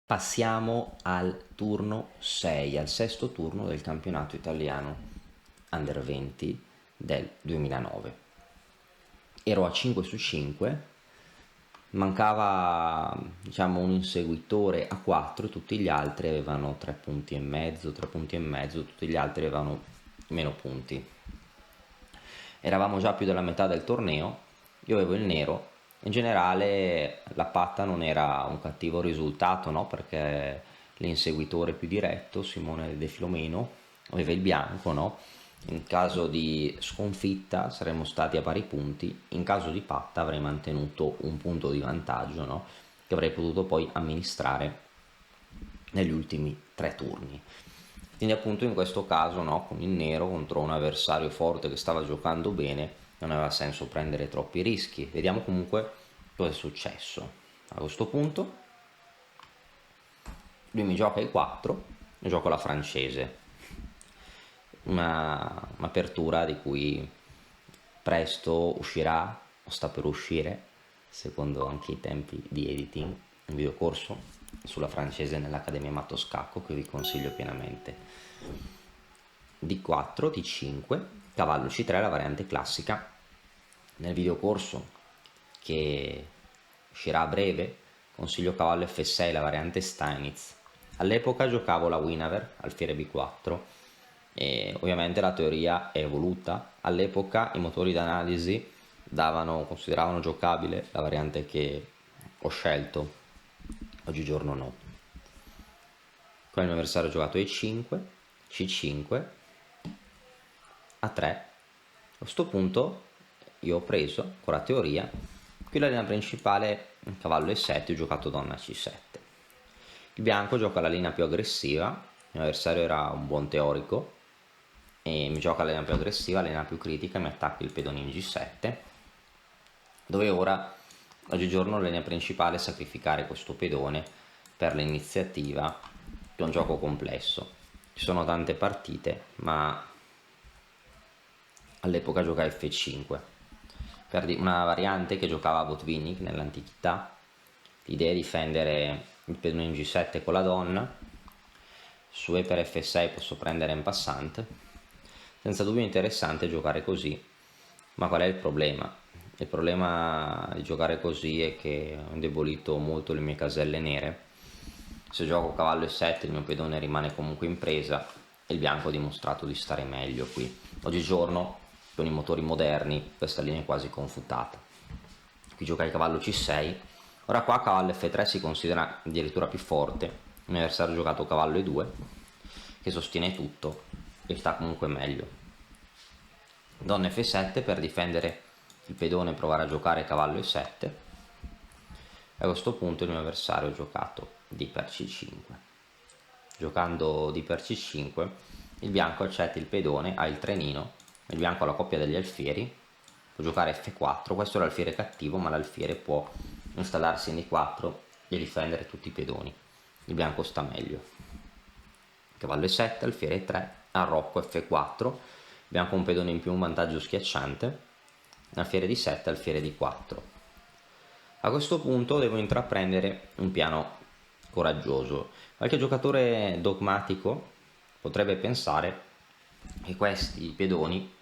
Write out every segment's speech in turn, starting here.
Passiamo al turno 6, al sesto turno del campionato italiano Under 20 del 2009. Ero a 5 su 5, mancava un inseguitore a 4, tutti gli altri avevano 3 punti e mezzo, tutti gli altri avevano meno punti. Eravamo già più della metà del torneo, io avevo il nero. In generale la patta non era un cattivo risultato, no? Perché l'inseguitore più diretto, Simone De Filomeno, aveva il bianco, no? In caso di sconfitta saremmo stati a pari punti, in caso di patta avrei mantenuto un punto di vantaggio, no? Che avrei potuto poi amministrare negli ultimi 3 turni. Quindi appunto in questo caso, no, con il nero contro un avversario forte che stava giocando bene, non aveva senso prendere troppi rischi. Vediamo comunque cosa è successo. A questo punto lui mi gioca il 4, io gioco la francese, un'apertura di cui presto uscirà o sta per uscire, secondo anche i tempi di editing, un videocorso sulla francese nell'Accademia Matto Scacco che vi consiglio pienamente. D4, D5, cavallo C3, la variante classica. Nel videocorso che uscirà a breve consiglio cavallo F6, la variante Steinitz. All'epoca giocavo la Winaver, alfiere B4, e ovviamente la teoria è evoluta. All'epoca i motori d'analisi consideravano giocabile la variante che ho scelto, oggigiorno no. Qua il mio avversario ha giocato E5, C5, A3. A questo punto io ho preso con la teoria, qui la linea principale cavallo E7, ho giocato donna C7. Il bianco gioca la linea più aggressiva, il mio avversario era un buon teorico e mi gioca la linea più aggressiva, la linea più critica, mi attacca il pedone in G7, dove ora oggigiorno la linea principale è sacrificare questo pedone per l'iniziativa, che è un gioco complesso. Ci sono tante partite, ma all'epoca giocai F5 per una variante che giocava Botvinnik nell'antichità. L'idea è difendere il pedone in G7 con la donna, su E per F6 posso prendere en passant. Senza dubbio interessante giocare così, ma qual è il problema? Il problema di giocare così è che ho indebolito molto le mie caselle nere. Se gioco cavallo E7 il mio pedone rimane comunque in presa e il bianco ha dimostrato di stare meglio qui. Oggigiorno con i motori moderni questa linea è quasi confutata. Qui gioca il cavallo C6, ora qua cavallo F3 si considera addirittura più forte. Il mio avversario ha giocato cavallo E2 che sostiene tutto e sta comunque meglio. Donna F7 per difendere il pedone e provare a giocare cavallo E7. A questo punto il mio avversario ha giocato D per C5. Giocando D per C5 il bianco accetta il pedone, ha il trenino, il bianco ha la coppia degli alfieri, può giocare F4, questo è l'alfiere cattivo ma l'alfiere può installarsi in D4 e difendere tutti i pedoni, il bianco sta meglio. Cavallo E7, alfiere E3, arrocco F4, il bianco un pedone in più, un vantaggio schiacciante, alfiere D7, alfiere D4. A questo punto devo intraprendere un piano coraggioso. Qualche giocatore dogmatico potrebbe pensare che questi pedoni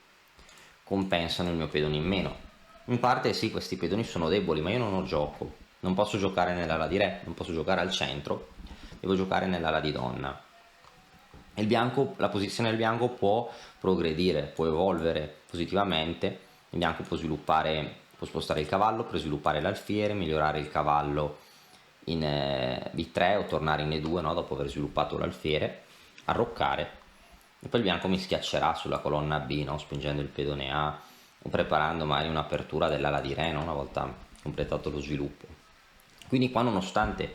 compensano il mio pedone in meno. In parte sì, questi pedoni sono deboli, ma io non ho gioco. Non posso giocare nell'ala di re, non posso giocare al centro, devo giocare nell'ala di donna. Il bianco, la posizione del bianco può progredire, può evolvere positivamente. Il bianco può spostare il cavallo, può sviluppare l'alfiere, migliorare il cavallo in B3 o tornare in E2, no? Dopo aver sviluppato l'alfiere, arroccare, e poi il bianco mi schiaccerà sulla colonna B, no? Spingendo il pedone A o preparando magari un'apertura dell'ala di re, no? Una volta completato lo sviluppo. Quindi qua, nonostante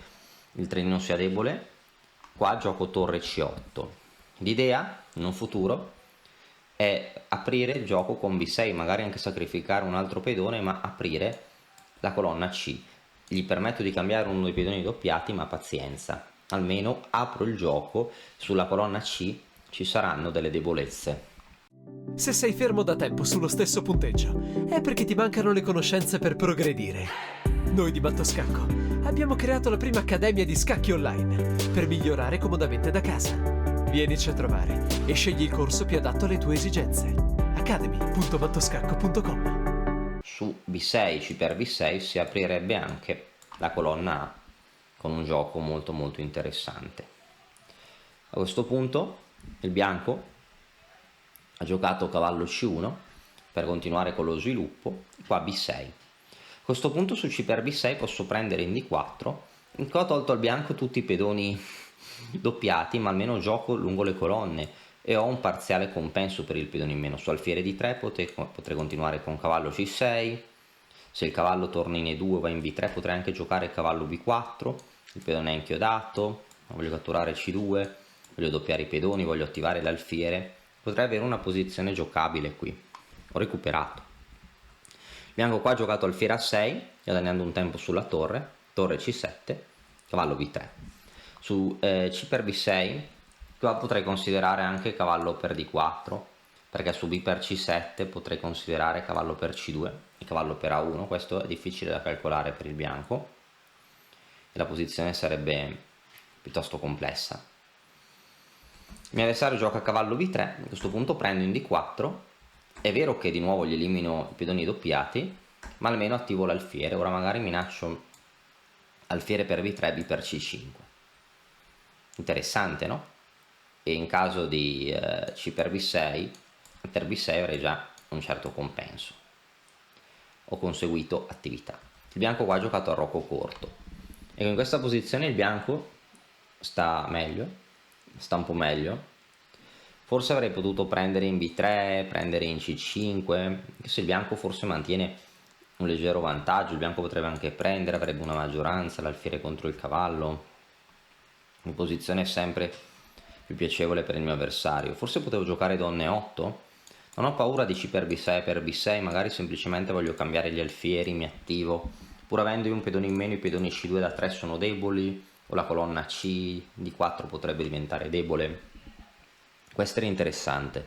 il trenino sia debole, qua gioco torre C8. L'idea in un futuro è aprire il gioco con B6, magari anche sacrificare un altro pedone, ma aprire la colonna C. Gli permetto di cambiare uno dei pedoni doppiati, ma pazienza, almeno apro il gioco, sulla colonna C ci saranno delle debolezze. Se sei fermo da tempo sullo stesso punteggio, è perché ti mancano le conoscenze per progredire. Noi di Battoscacco abbiamo creato la prima accademia di scacchi online per migliorare comodamente da casa. Vienici a trovare e scegli il corso più adatto alle tue esigenze. academy.battoscacco.com. Su B6, C per B6 si aprirebbe anche la colonna A con un gioco molto molto interessante. A questo punto il bianco ha giocato cavallo C1 per continuare con lo sviluppo, qua B6. A questo punto su C per B6 posso prendere in D4, in cui ho tolto al bianco tutti i pedoni doppiati, ma almeno gioco lungo le colonne e ho un parziale compenso per il pedone in meno. Su alfiere D3 potrei continuare con cavallo C6, se il cavallo torna in E2 va in B3 potrei anche giocare cavallo B4, il pedone è inchiodato, voglio catturare C2, voglio doppiare i pedoni, voglio attivare l'alfiere, potrei avere una posizione giocabile qui. Ho recuperato. Il bianco qua ha giocato alfiere A6, guadagnando un tempo sulla torre, torre C7, cavallo B3. Su C per B6, qua potrei considerare anche cavallo per D4, perché su B per C7 potrei considerare cavallo per C2 e cavallo per A1, questo è difficile da calcolare per il bianco e la posizione sarebbe piuttosto complessa. Il mio avversario gioca cavallo B3, a questo punto prendo in D4, è vero che di nuovo gli elimino i pedoni doppiati, ma almeno attivo l'alfiere, ora magari minaccio alfiere per B3, B per C5. Interessante, no? E in caso di C per B6, per B6 avrei già un certo compenso. Ho conseguito attività. Il bianco qua ha giocato a rocco corto e in questa posizione il bianco sta meglio, sta un po' meglio. Forse avrei potuto prendere in B3, prendere in C5, anche se il bianco forse mantiene un leggero vantaggio, il bianco potrebbe anche prendere, avrebbe una maggioranza, l'alfiere contro il cavallo, in posizione sempre più piacevole per il mio avversario. Forse potevo giocare donne 8, non ho paura di C per B6 per B6, magari semplicemente voglio cambiare gli alfieri, mi attivo, pur avendo io un pedone in meno i pedoni C2 da 3 sono deboli, o la colonna C di 4 potrebbe diventare debole. Questo era interessante.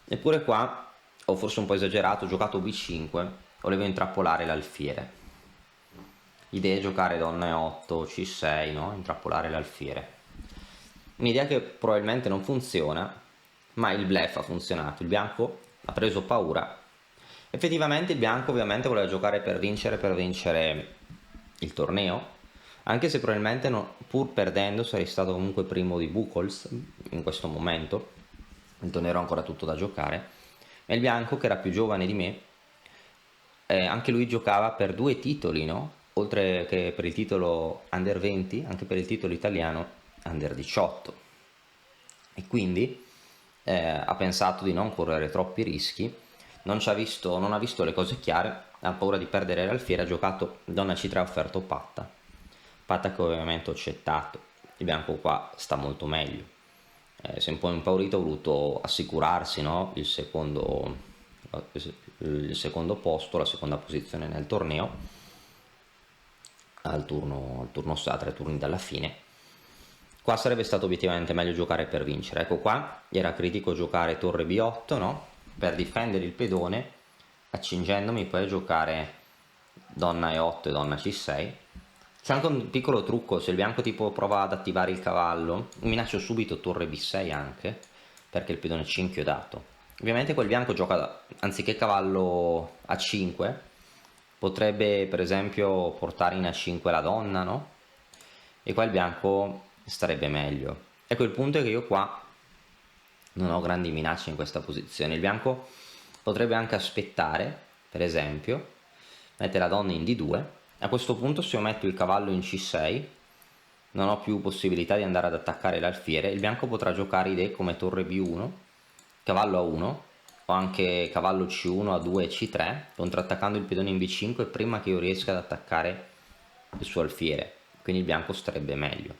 Eppure qua ho forse un po' esagerato, ho giocato B5, volevo intrappolare l'alfiere. L'idea è giocare donna E8, C6, no? Intrappolare l'alfiere. Un'idea che probabilmente non funziona, ma il bluff ha funzionato. Il bianco ha preso paura. Effettivamente il bianco ovviamente voleva giocare per vincere il torneo, anche se probabilmente pur perdendo sarei stato comunque primo di Buchholz in questo momento. Il torneo era ancora tutto da giocare, ma il bianco, che era più giovane di me, anche lui giocava per 2 titoli, no? Oltre che per il titolo Under 20, anche per il titolo italiano Under 18. E quindi ha pensato di non correre troppi rischi, non ha visto le cose chiare, ha paura di perdere l'alfiere, ha giocato donna C3, ha offerto patta che ovviamente ho accettato. Il bianco qua sta molto meglio. Si è un po' impaurito, ha voluto assicurarsi, no? il secondo posto, la seconda posizione nel torneo al turno a 3 turni dalla fine. Qua sarebbe stato obiettivamente meglio giocare per vincere. Ecco qua era critico giocare torre B8, no? Per difendere il pedone, accingendomi poi a giocare donna E8 e donna C6. C'è anche un piccolo trucco: se il bianco tipo prova ad attivare il cavallo, minaccio subito torre B6 anche, perché il pedone C è inchiodato. Ovviamente quel bianco gioca, anziché cavallo A5, potrebbe per esempio portare in A5 la donna, no? E qua il bianco starebbe meglio. Ecco, il punto è che io qua non ho grandi minacce in questa posizione. Il bianco potrebbe anche aspettare, per esempio, mette la donna in D2. A questo punto, se io metto il cavallo in C6, non ho più possibilità di andare ad attaccare l'alfiere. Il bianco potrà giocare idee come torre B1, cavallo A1 o anche cavallo C1, A2 e C3, contrattaccando il pedone in B5 prima che io riesca ad attaccare il suo alfiere. Quindi il bianco starebbe meglio.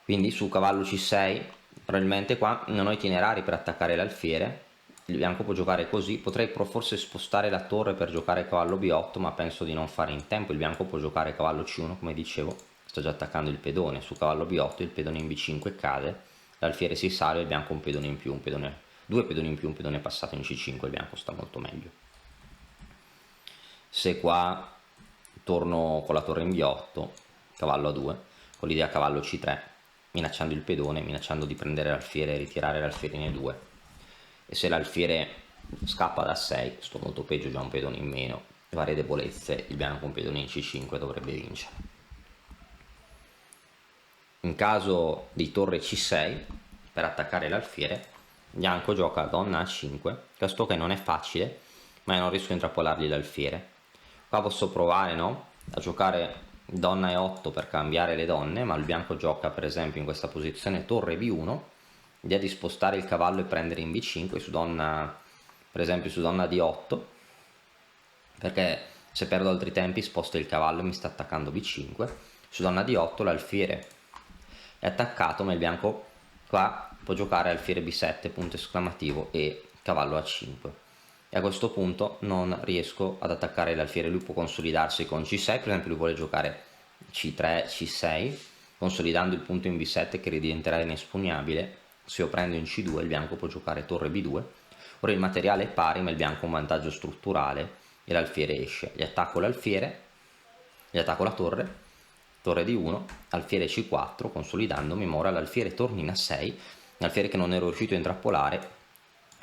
Quindi su cavallo C6, probabilmente qua non ho itinerari per attaccare l'alfiere. Il bianco può giocare così, potrei forse spostare la torre per giocare cavallo B8, ma penso di non fare in tempo. Il bianco può giocare cavallo C1, come dicevo, sto già attaccando il pedone. Su cavallo B8 il pedone in B5 cade, l'alfiere si sale e il bianco un pedone in più, due pedoni in più, un pedone passato in C5, il bianco sta molto meglio. Se qua torno con la torre in B8, cavallo A2, con l'idea cavallo C3, minacciando il pedone, minacciando di prendere l'alfiere e ritirare l'alfiere in E2. E se l'alfiere scappa da 6, sto molto peggio, già un pedone in meno, varie debolezze, il bianco un pedone in C5 dovrebbe vincere. In caso di torre C6, per attaccare l'alfiere, bianco gioca donna A5, questo che non è facile, ma non riesco a intrappolargli l'alfiere. Qua posso provare, no, a giocare donna E8 per cambiare le donne, ma il bianco gioca per esempio in questa posizione torre B1, l'idea di spostare il cavallo e prendere in B5 su donna, per esempio su donna D8, perché se perdo altri tempi sposto il cavallo e mi sta attaccando B5. Su donna D8 l'alfiere è attaccato, ma il bianco qua può giocare alfiere B7, punto esclamativo, e cavallo A5. E a questo punto non riesco ad attaccare l'alfiere, lui può consolidarsi con C6, per esempio lui vuole giocare C3, C6, consolidando il punto in B7 che diventerà inespugnabile. Se io prendo in C2 il bianco può giocare torre B2. Ora il materiale è pari, ma il bianco ha un vantaggio strutturale e l'alfiere esce. Gli attacco l'alfiere, gli attacco la torre, torre D1, alfiere C4, consolidandomi, ma ora l'alfiere torna in A6, l'alfiere che non ero riuscito a intrappolare.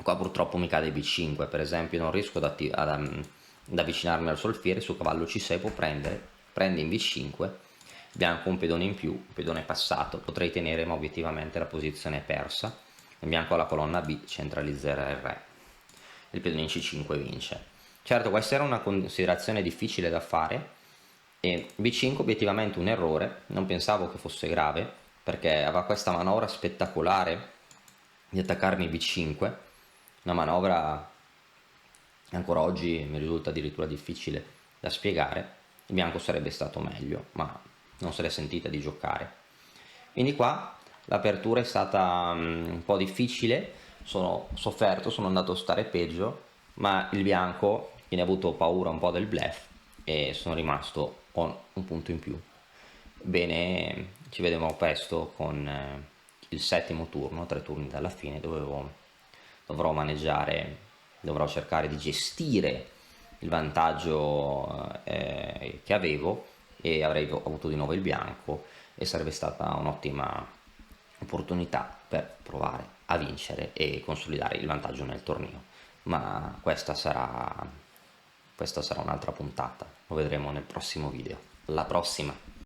Qua purtroppo mi cade B5, per esempio non riesco ad avvicinarmi al suo alfiere, su cavallo C6 può prende in B5, bianco un pedone in più, un pedone passato, potrei tenere ma obiettivamente la posizione è persa, il bianco alla colonna B centralizzerà il re, il pedone in C5 vince. Certo, questa era una considerazione difficile da fare, e B5 obiettivamente un errore, non pensavo che fosse grave, perché aveva questa manovra spettacolare di attaccarmi B5, una manovra ancora oggi mi risulta addirittura difficile da spiegare. Il bianco sarebbe stato meglio, ma non se l'è sentita di giocare. Quindi qua l'apertura è stata un po' difficile, sono sofferto, sono andato a stare peggio, ma il bianco ne ha avuto paura un po' del bluff e sono rimasto con un punto in più. Bene, ci vediamo presto con il settimo turno, 3 turni dalla fine, dove dovrò maneggiare, dovrò cercare di gestire il vantaggio che avevo, e avrei avuto di nuovo il bianco e sarebbe stata un'ottima opportunità per provare a vincere e consolidare il vantaggio nel torneo. Ma questa sarà un'altra puntata, lo vedremo nel prossimo video. Alla prossima!